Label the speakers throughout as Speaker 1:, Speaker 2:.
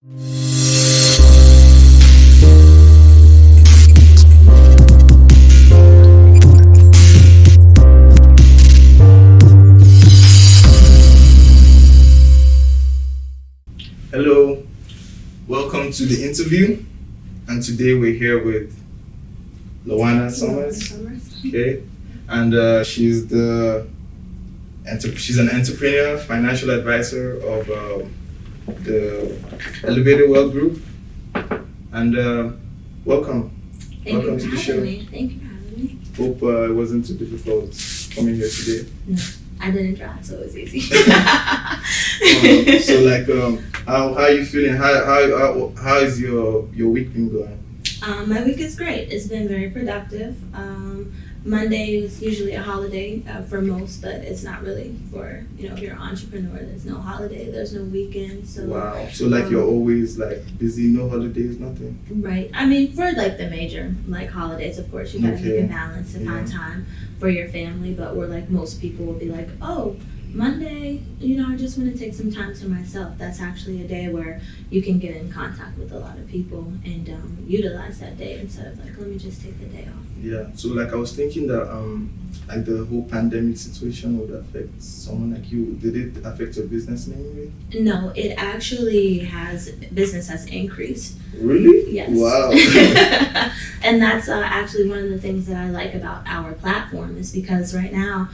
Speaker 1: Hello, welcome to the interview, and today we're here with Lawanna Summers. Okay, and she's an entrepreneur, financial advisor of the Educator Wealth Group, and welcome. Welcome to the show.
Speaker 2: Thank you for having me.
Speaker 1: Hope it wasn't too difficult coming here today.
Speaker 2: No, I didn't drive, so it was easy.
Speaker 1: How are you feeling? How is your week been going?
Speaker 2: My week is great. It's been very productive. Monday is usually a holiday for most, but it's not really for, if you're an entrepreneur, there's no holiday, there's no weekend. So
Speaker 1: wow. So you're always busy, no holidays, nothing?
Speaker 2: Right. I mean, for the major holidays, of course, you gotta make a balance and find time for your family, but where most people will be like, oh, Monday, I just want to take some time to myself. That's actually a day where you can get in contact with a lot of people and utilize that day instead of let me just take the day off.
Speaker 1: Yeah. So I was thinking that the whole pandemic situation would affect someone like you. Did it affect your business in any way?
Speaker 2: No, it actually business has increased.
Speaker 1: Really?
Speaker 2: Yes.
Speaker 1: Wow.
Speaker 2: And that's actually one of the things that I like about our platform is because right now,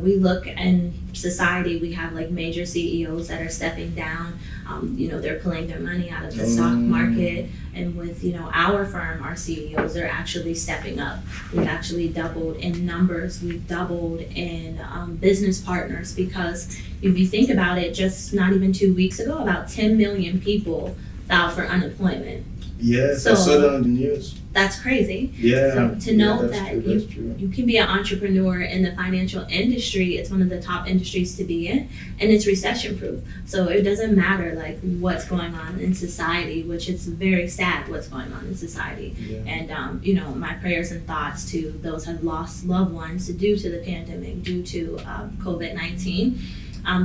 Speaker 2: we look in society, we have major CEOs that are stepping down. They're pulling their money out of the stock market. And with, our firm, our CEOs are actually stepping up. We've actually doubled in numbers. We've doubled in business partners because if you think about it, just not even 2 weeks ago, about 10 million people filed for unemployment.
Speaker 1: Yes, I saw that on the news.
Speaker 2: That's crazy.
Speaker 1: Yeah.
Speaker 2: So to know
Speaker 1: that
Speaker 2: you can be an entrepreneur in the financial industry, it's one of the top industries to be in, and it's recession proof. So it doesn't matter what's going on in society, which it's very sad what's going on in society.
Speaker 1: Yeah.
Speaker 2: And my prayers and thoughts to those who have lost loved ones due to the pandemic, due to COVID-19.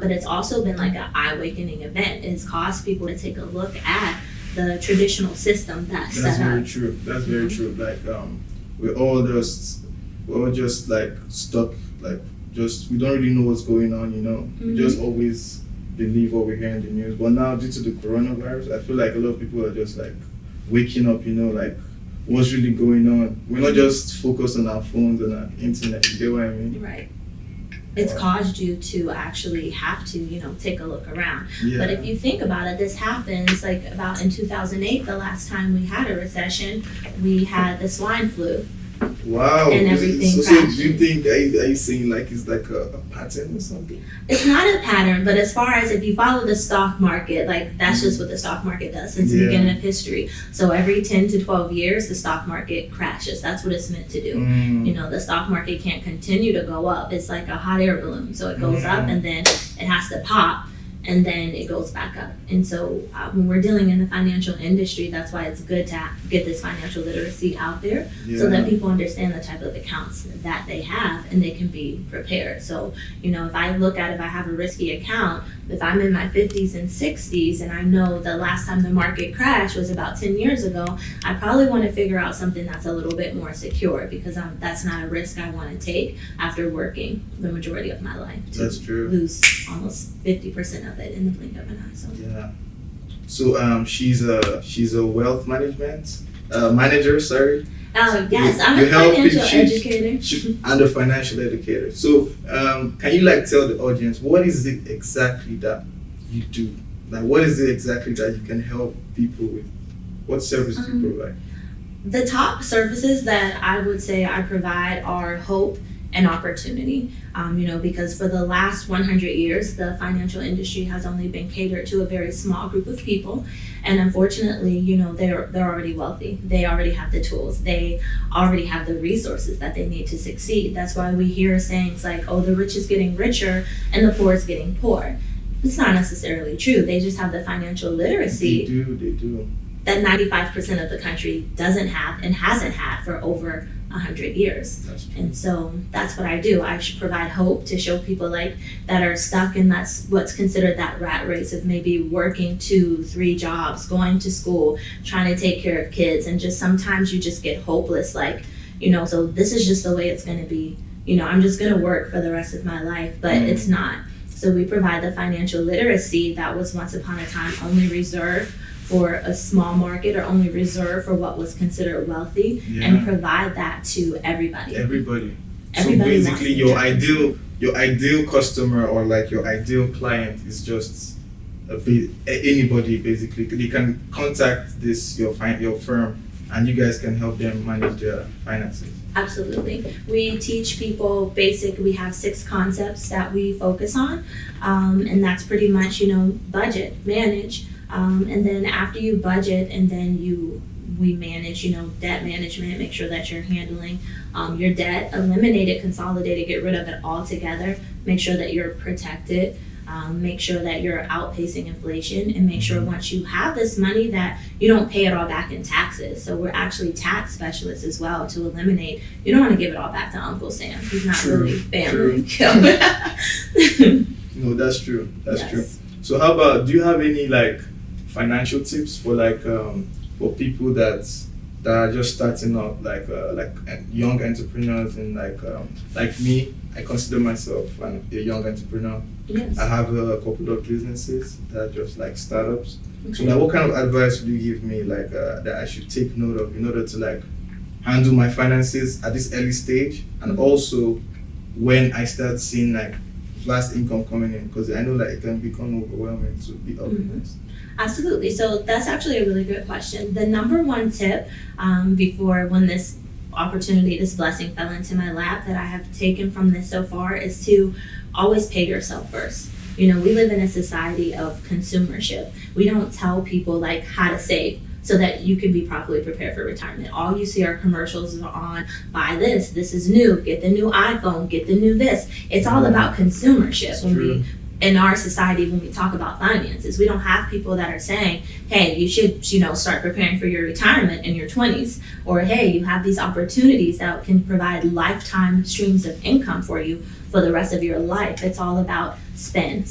Speaker 2: But it's also been an eye-awakening event. It's caused people to take a look at the traditional system that's set up.
Speaker 1: Very true. That's very true. We're all just stuck. We don't really know what's going on. We just always believe what we hear in the news. But now, due to the coronavirus, I feel a lot of people are just waking up. What's really going on. We're not just focused on our phones and our internet. You get what I mean?
Speaker 2: Right. It's caused you to actually have to, take a look around.
Speaker 1: Yeah.
Speaker 2: But if you think about it, this happens about in 2008, the last time we had a recession, we had the swine flu.
Speaker 1: Wow.
Speaker 2: And everything
Speaker 1: so do you think, are you saying it's a pattern or something?
Speaker 2: It's not a pattern, but as far as if you follow the stock market, that's just what the stock market does since the beginning of history. So every 10 to 12 years, the stock market crashes. That's what it's meant to do. The stock market can't continue to go up. It's like a hot air balloon. So it goes up and then it has to pop. And then it goes back up. And so when we're dealing in the financial industry, that's why it's good to get this financial literacy out there so that people understand the type of accounts that they have and they can be prepared. So, if I have a risky account, if I'm in my 50s and 60s and I know the last time the market crashed was about 10 years ago, I probably want to figure out something that's a little bit more secure because that's not a risk I want to take after working the majority of my life.
Speaker 1: That's true.
Speaker 2: Lose almost 50% of it in the blink of an eye. So.
Speaker 1: Yeah. So she's a wealth management manager. Sorry.
Speaker 2: Yes, I'm a financial educator.
Speaker 1: And a financial educator. So can you tell the audience what is it exactly that you do? What is it exactly that you can help people with? What services do you provide?
Speaker 2: The top services that I would say I provide are hope and opportunity, because for the last 100 years, the financial industry has only been catered to a very small group of people. And unfortunately, they're already wealthy. They already have the tools. They already have the resources that they need to succeed. That's why we hear sayings like, oh, the rich is getting richer and the poor is getting poor. It's not necessarily true. They just have the financial literacy.
Speaker 1: They do.
Speaker 2: that 95% of the country doesn't have and hasn't had for over 100 years. And so that's what I do. I should provide hope to show people like that are stuck in that's what's considered that rat race of maybe working 2-3 jobs, going to school, trying to take care of kids, and just sometimes you just get hopeless, like, you know, so this is just the way it's going to be. You know, I'm just going to work for the rest of my life, but it's not. So we provide the financial literacy that was once upon a time only reserved for a small market or only reserved for what was considered wealthy, and provide that to everybody.
Speaker 1: Everybody so basically your ideal customer, or like your ideal client, is just anybody. Basically, they can contact your firm, and you guys can help them manage their finances.
Speaker 2: Absolutely. We teach people we have 6 concepts that we focus on, and that's pretty much, you know, budget, manage, and then after you budget, and then we manage, you know, debt management, make sure that you're handling your debt, eliminate it, consolidate it, get rid of it altogether, make sure that you're protected, make sure that you're outpacing inflation, and make sure once you have this money that you don't pay it all back in taxes. So we're actually tax specialists as well to eliminate. You don't want to give it all back to Uncle Sam. He's not really family.
Speaker 1: No, that's true. That's true. So how about, do you have any like financial tips for like for people that are just starting up, like young entrepreneurs, and like me? I consider myself a young entrepreneur.
Speaker 2: Yes.
Speaker 1: I have a couple of businesses that are just like startups. Okay. So like, what kind of advice would you give me, like that I should take note of in order to like handle my finances at this early stage, and also when I start seeing like vast income coming in, because I know that it can become overwhelming to be organized.
Speaker 2: Absolutely. So that's actually a really good question. The number one tip before when this opportunity, this blessing fell into my lap that I have taken from this so far is to always pay yourself first. You know, we live in a society of consumership. We don't tell people like how to save so that you can be properly prepared for retirement. All you see are commercials on, buy this is new, get the new iPhone, get the new this. It's all about consumership. In our society, when we talk about finances, we don't have people that are saying, hey, you should, you know, start preparing for your retirement in your 20s, or hey, you have these opportunities that can provide lifetime streams of income for you for the rest of your life. It's all about spend.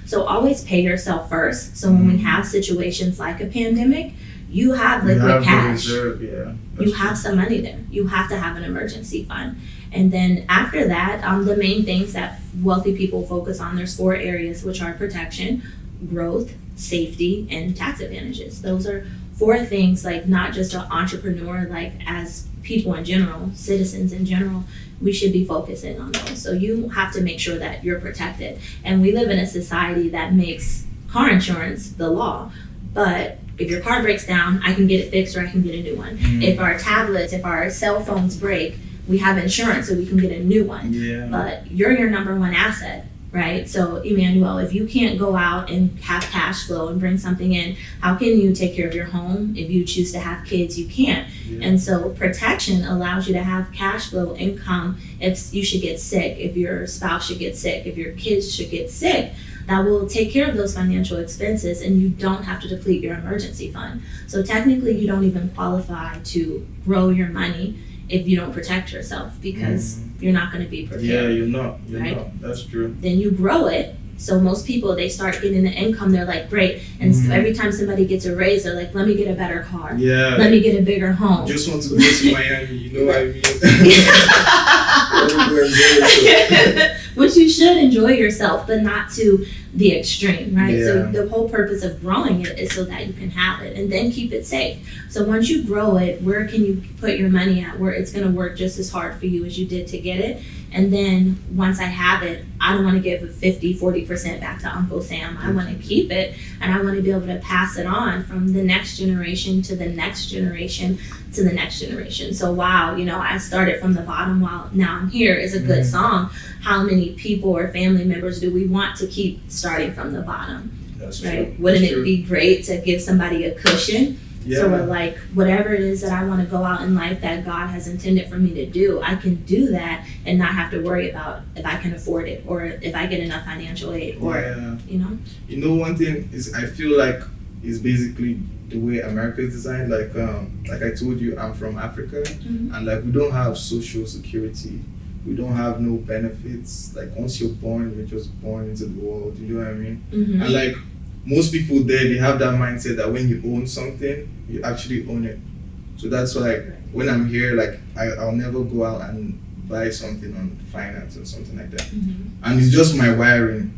Speaker 2: So always pay yourself first. So when we have situations like a pandemic, you have liquid cash. You have some money there. You have to have an emergency fund. And then after that, the main things that wealthy people focus on, there's 4 areas, which are protection, growth, safety, and tax advantages. Those are 4 things, like not just an entrepreneur, like as people in general, citizens in general, we should be focusing on those. So you have to make sure that you're protected. And we live in a society that makes car insurance the law. But if your car breaks down, I can get it fixed or I can get a new one. If our cell phones break, we have insurance so we can get a new one. But you're your number one asset, right? So Emmanuel, if you can't go out and have cash flow and bring something in, how can you take care of your home? If you choose to have kids, you can't. And so protection allows you to have cash flow income if you should get sick, if your spouse should get sick, if your kids should get sick. That will take care of those financial expenses, and you don't have to deplete your emergency fund. So technically you don't even qualify to grow your money if you don't protect yourself, because you're not going to be prepared.
Speaker 1: Yeah, you're not. That's true.
Speaker 2: Then you grow it. So most people, they start getting the income, they're like, great. And so every time somebody gets a raise, they're like, let me get a better car. Let me get a bigger home.
Speaker 1: Just want to go to Miami, you know what I mean?
Speaker 2: Which you should enjoy yourself, but not to the extreme, right? So the whole purpose of growing it is so that you can have it and then keep it safe. So once you grow it, where can you put your money at where it's going to work just as hard for you as you did to get it? And then once I have it, I don't want to give 40% back to Uncle Sam. I want to keep it, and I want to be able to pass it on from the next generation to the next generation to the next generation. So wow, you know, I started from the bottom while now I'm here is a good song. How many people or family members do we want to keep starting from the bottom?
Speaker 1: That's
Speaker 2: right?
Speaker 1: True.
Speaker 2: Wouldn't
Speaker 1: That's
Speaker 2: it
Speaker 1: true.
Speaker 2: be great to give somebody a cushion? So we're like, whatever it is that I want to go out in life that God has intended for me to do, I can do that and not have to worry about if I can afford it or if I get enough financial aid or, you know?
Speaker 1: You know, one thing is I feel like is basically the way America is designed. Like I told you, I'm from Africa, and like we don't have social security. We don't have no benefits. Like once you're born, you're just born into the world. You know what I mean? And like most people there, they have that mindset that when you own something, you actually own it. So that's why when I'm here, like I'll never go out and buy something on finance or something like that. And it's just my wiring.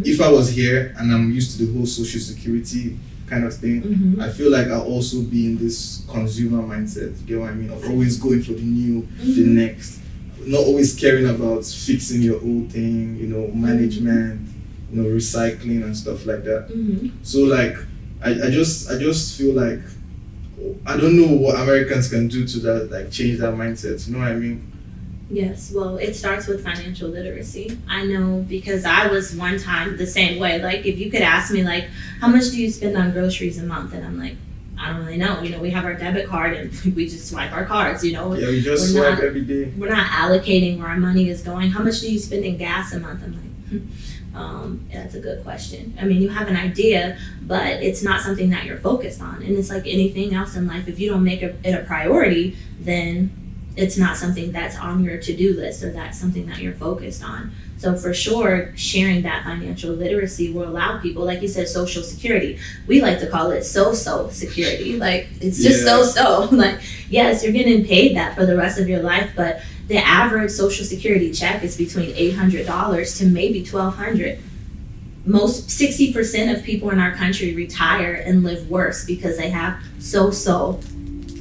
Speaker 1: If I was here and I'm used to the whole social security kind of thing, I feel like I'll also be in this consumer mindset. You get what I mean? Of always going for the new, the next. Not always caring about fixing your old thing, you know, management, you know, recycling and stuff like that. So like, I just feel like, I don't know what Americans can do to that, like change that mindset. You know what I mean?
Speaker 2: Yes, well, it starts with financial literacy. I know because I was one time the same way. Like, if you could ask me, like, how much do you spend on groceries a month? And I'm like, I don't really know. You know, we have our debit card and we just swipe our cards, you know.
Speaker 1: Yeah, we just swipe every day.
Speaker 2: We're not allocating where our money is going. How much do you spend in gas a month? I'm like, that's a good question. I mean, you have an idea, but it's not something that you're focused on. And it's like anything else in life. If you don't make it a priority, then it's not something that's on your to-do list or that's something that you're focused on. So for sure, sharing that financial literacy will allow people, like you said, social security. We like to call it so-so security. Like, it's just so-so. Like, yes, you're getting paid that for the rest of your life, but the average social security check is between $800 to maybe $1,200. Most 60% of people in our country retire and live worse because they have so-so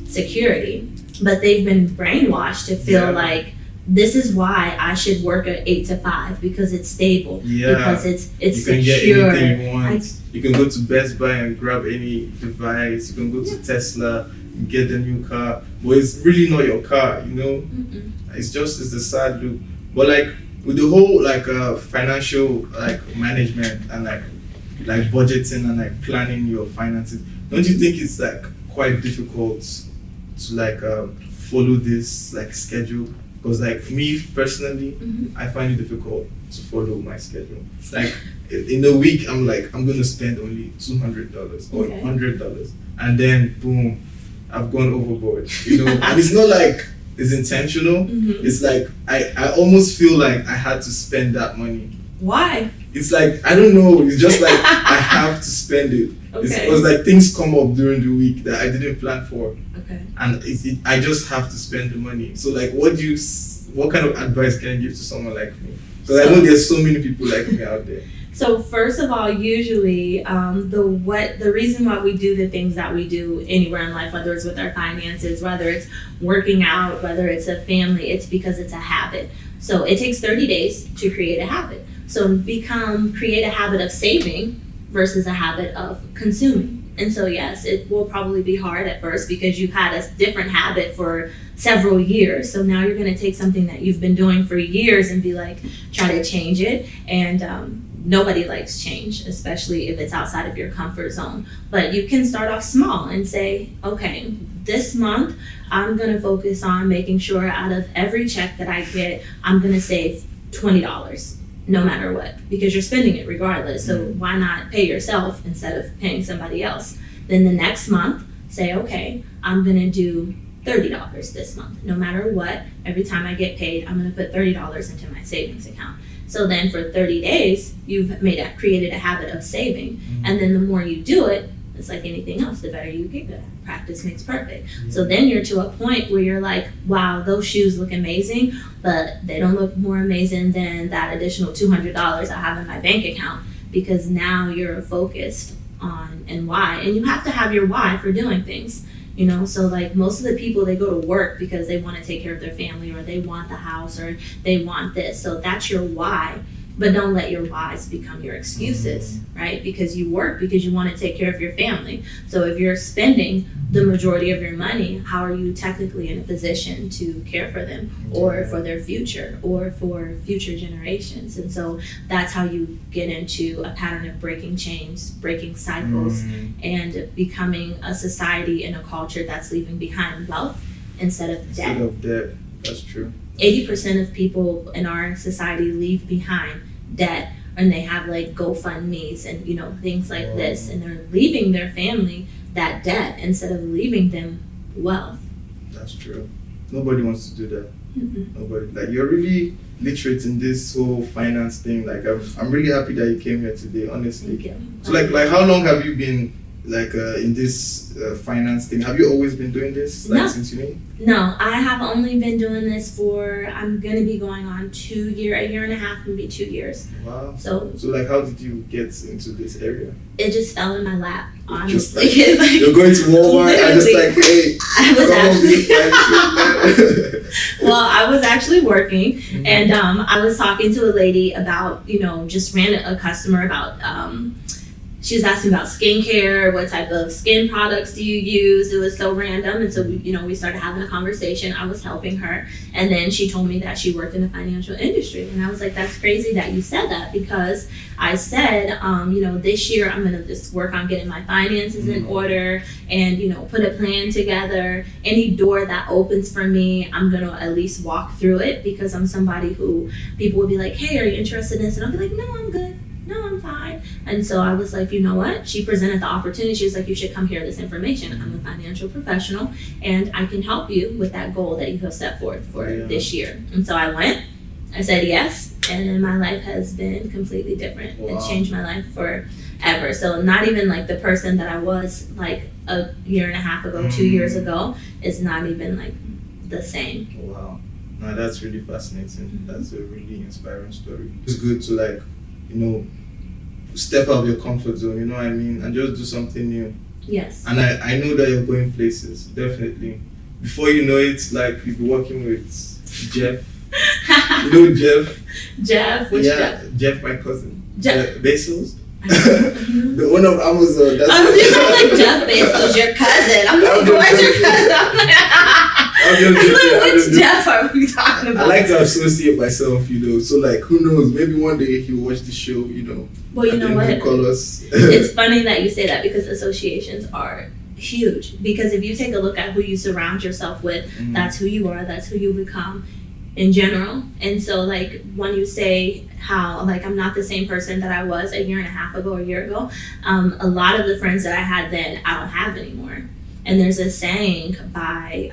Speaker 2: security. But they've been brainwashed to feel like this is why I should work at 8 to 5 because it's stable. Because it's
Speaker 1: you can
Speaker 2: secure.
Speaker 1: Get anything you want. You can go to Best Buy and grab any device. You can go to Tesla and get a new car. But it's really not your car, you know? It's a sad loop. But like with the whole like financial like management and like budgeting and like planning your finances, don't you think it's like quite difficult to like follow this like schedule? Because like me personally, I find it difficult to follow my schedule. Like in a week, I'm gonna spend only $200 or $100, and then boom, I've gone overboard. You know, and it's not like it's intentional. It's like I almost feel like I had to spend that money.
Speaker 2: Why?
Speaker 1: It's like, I don't know. It's just like I have to spend it. It was like things come up during the week that I didn't plan for. And I just have to spend the money. So like, what kind of advice can you give to someone like me? Because I know there's so many people like me out there.
Speaker 2: So first of all, usually the reason why we do the things that we do anywhere in life, whether it's with our finances, whether it's working out, whether it's a family, it's because it's a habit. So it takes 30 days to create a habit. So create a habit of saving versus a habit of consuming. And so yes, it will probably be hard at first because you've had a different habit for several years. So now you're going to take something that you've been doing for years and be like, try to change it. And nobody likes change, especially if it's outside of your comfort zone. But you can start off small and say, okay, this month I'm going to focus on making sure out of every check that I get, I'm going to save $20. No matter what, because you're spending it regardless. So why not pay yourself instead of paying somebody else? Then the next month, say, okay, I'm gonna do $30 this month. No matter what, every time I get paid, I'm gonna put $30 into my savings account. So then for 30 days, you've created a habit of saving. And then the more you do it, it's like anything else, the better you get at it. Practice makes perfect. So then you're to a point where you're like, wow, those shoes look amazing, but they don't look more amazing than that additional $200 I have in my bank account, because now you're focused on and why. And you have to have your why for doing things. You know, so like most of the people, they go to work because they want to take care of their family, or they want the house, or they want this. So that's your why. But don't let your whys become your excuses, right? Because you work because you want to take care of your family. So if you're spending the majority of your money, how are you technically in a position to care for them, or for their future, or for future generations? And so that's how you get into a pattern of breaking chains, breaking cycles, and becoming a society and a culture that's leaving behind wealth instead of debt.
Speaker 1: Instead of debt, that's true.
Speaker 2: 80% of people in our society leave behind debt and they have like GoFundMe's and things like this, and they're leaving their family that debt instead of leaving them wealth.
Speaker 1: That's true. Nobody wants to do that.
Speaker 2: Mm-hmm.
Speaker 1: Nobody. Like, you're really literate in this whole finance thing. Like, I'm really happy that you came here today, honestly.
Speaker 2: Thank you.
Speaker 1: So like how long have you been like in this finance thing? Have you always been doing this since uni?
Speaker 2: No, I have only been doing this for, I'm gonna be going on a year and a half, maybe 2 years.
Speaker 1: Wow.
Speaker 2: So
Speaker 1: like, how did you get into this area?
Speaker 2: It just fell in my lap, honestly.
Speaker 1: Just like, you're going to Walmart and just like, hey,
Speaker 2: well, I was actually working,
Speaker 1: mm-hmm.
Speaker 2: and I was talking to a lady about, just ran a customer about, she was asking about skincare, what type of skin products do you use? It was so random. And so, we started having a conversation. I was helping her. And then she told me that she worked in the financial industry. And I was like, that's crazy that you said that, because I said, this year I'm going to just work on getting my finances in order and, put a plan together. Any door that opens for me, I'm going to at least walk through it, because I'm somebody who people would be like, hey, are you interested in this? And I'll be like, no, I'm good. No, I'm fine. And so I was like, you know what? She presented the opportunity. She was like, you should come hear this information. I'm a financial professional, and I can help you with that goal that you have set forth for this year. And so I went. I said yes, and then my life has been completely different.
Speaker 1: Wow.
Speaker 2: It changed my life forever. So not even like the person that I was like a year and a half ago, 2 years ago, is not even like the same.
Speaker 1: Wow. No, that's really fascinating. Mm-hmm. That's a really inspiring story. It's good to step out of your comfort zone, you know what I mean, and just do something new.
Speaker 2: Yes.
Speaker 1: And I know that you're going places, definitely. Before you know it, like, you'll be working with Jeff. You know Jeff?
Speaker 2: Jeff? Which Jeff?
Speaker 1: Jeff, my cousin.
Speaker 2: Jeff
Speaker 1: Bezos. The owner of Amazon. That's
Speaker 2: you sound like Jeff Bezos, your cousin. I'm like, what's your cousin? Which Jeff are we talking about?
Speaker 1: I like to associate myself, so like, who knows, maybe one day he'll watch the show,
Speaker 2: Well, you know what?
Speaker 1: He'll call us.
Speaker 2: It's funny that you say that, because associations are huge. Because if you take a look at who you surround yourself with, that's who you are, that's who you become in general. And so like, when you say how like I'm not the same person that I was a year and a half ago or a year ago, a lot of the friends that I had then I don't have anymore. And there's a saying by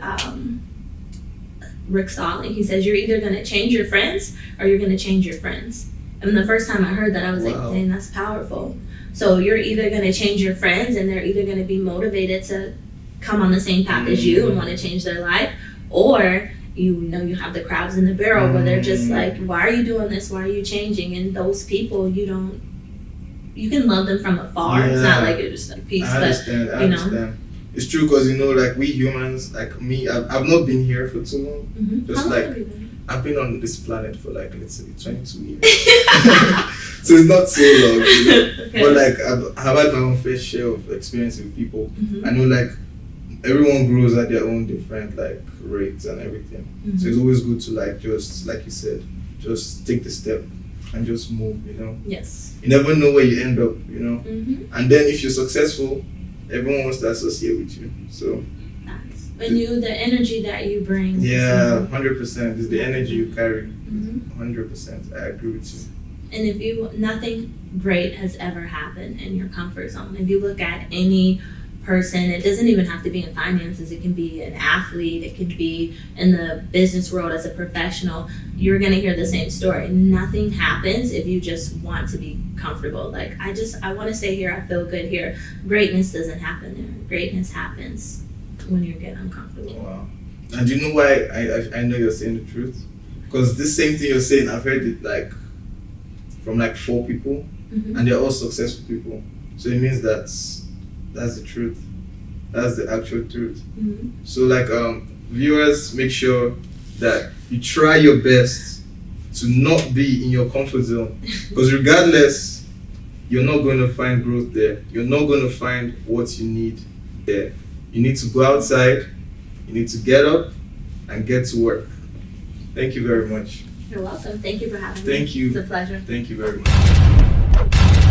Speaker 2: Rick Stalling. He says, you're either going to change your friends or you're going to change your friends. And the first time I heard that, I was like, dang, that's powerful. So you're either going to change your friends, and they're either going to be motivated to come on the same path as you and want to change their life, or you have the crabs in the barrel where they're just like, why are you doing this? Why are you changing? And those people, you can love them from afar. Yeah. It's not like you're just like peace.
Speaker 1: I understand. It's true, because like, we humans, like me, I've not been here for too long.
Speaker 2: Mm-hmm.
Speaker 1: Just
Speaker 2: how
Speaker 1: like,
Speaker 2: long have you been?
Speaker 1: I've been on this planet for like, let's say 22 years. So it's not so long, Okay. But like, I've had my own fair share of experience with people. Mm-hmm. I know like, everyone grows at their own different like rates and everything. Mm-hmm. So it's always good to like, just like you said, just take the step and just move,
Speaker 2: Yes.
Speaker 1: You never know where you end up,
Speaker 2: Mm-hmm.
Speaker 1: And then if you're successful, everyone wants to associate with you. So
Speaker 2: nice. And the energy that you bring.
Speaker 1: Yeah, 100%. It's the energy you carry.
Speaker 2: 100%.
Speaker 1: 100%. I agree with you.
Speaker 2: And nothing great has ever happened in your comfort zone. If you look at any person, it doesn't even have to be in finances. It can be an athlete. It could be in the business world as a professional. You're going to hear the same story. Nothing happens if you just want to be comfortable. Like, I want to stay here. I feel good here. Greatness doesn't happen there. Greatness happens when you get uncomfortable.
Speaker 1: Wow. And do you know why I know you're saying the truth? Because this same thing you're saying, I've heard it like from like 4 people, and they're all successful people. So it means that's the truth. That's the actual truth. Mm-hmm. So like, viewers, make sure that you try your best to not be in your comfort zone, because regardless, you're not going to find growth there. You're not going to find what you need there. You need to go outside. You need to get up and get to work. Thank you very much.
Speaker 2: You're welcome. Thank you for having me.
Speaker 1: Thank you.
Speaker 2: It's a pleasure.
Speaker 1: Thank you very much.